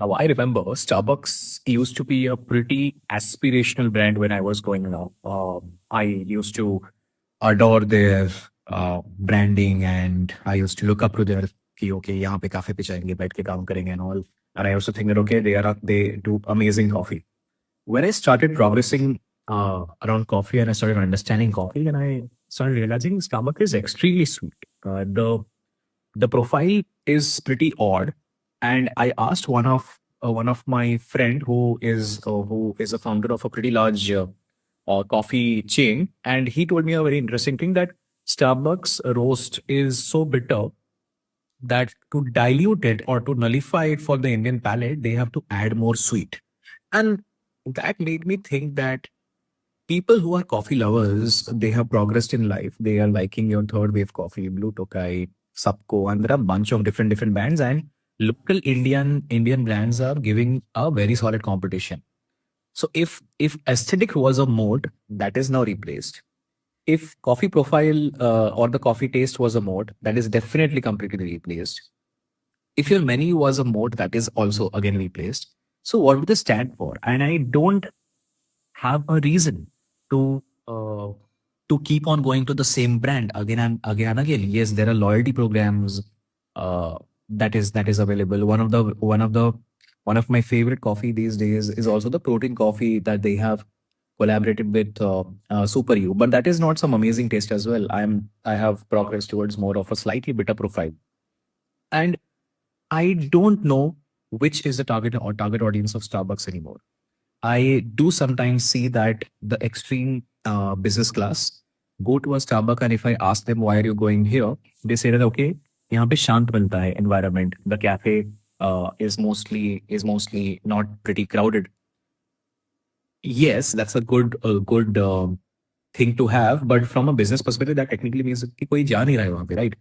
Now, I remember Starbucks used to be a pretty aspirational brand when I was growing up. I used to adore their branding, and I used to look up to their कि okay यहाँ पे cafe पे जाएंगे बैठ के काम करेंगे and all. And I also think that okay they do amazing coffee. When I started progressing around coffee and I started understanding coffee, and I started realizing Starbucks is extremely sweet. The profile is pretty odd, and I asked one of my friend who is a founder of a pretty large coffee chain, and he told me a very interesting thing that Starbucks roast is so bitter that to dilute it or to nullify it for the Indian palate, they have to add more sweet. And that made me think that people who are coffee lovers, they have progressed in life. They are liking your third wave coffee, Blue Tokai, Subko, and there are a bunch of different brands. And local Indian brands are giving a very solid competition. So if aesthetic was a mode, that is now replaced. If coffee profile or the coffee taste was a mode, that is definitely completely replaced. If your menu was a mode, that is also again replaced. So what would they stand for? And I don't have a reason to keep on going to the same brand again and again and again. Yes, there are loyalty programs that is available. One of my favorite coffee these days is also the protein coffee that they have collaborated with SuperU, but that is not some amazing taste as well. I have progressed towards more of a slightly bitter profile, and I don't know which is the target audience of Starbucks anymore. I do sometimes see that the extreme business class go to a Starbucks, and if I ask them why are you going here, they say that okay, यहाँ पे शांत मिलता है environment. The cafe is mostly not pretty crowded. Yes, that's a good thing to have, but from a business perspective, that technically means कि कोई जा नहीं रहा है वहाँ पे, right?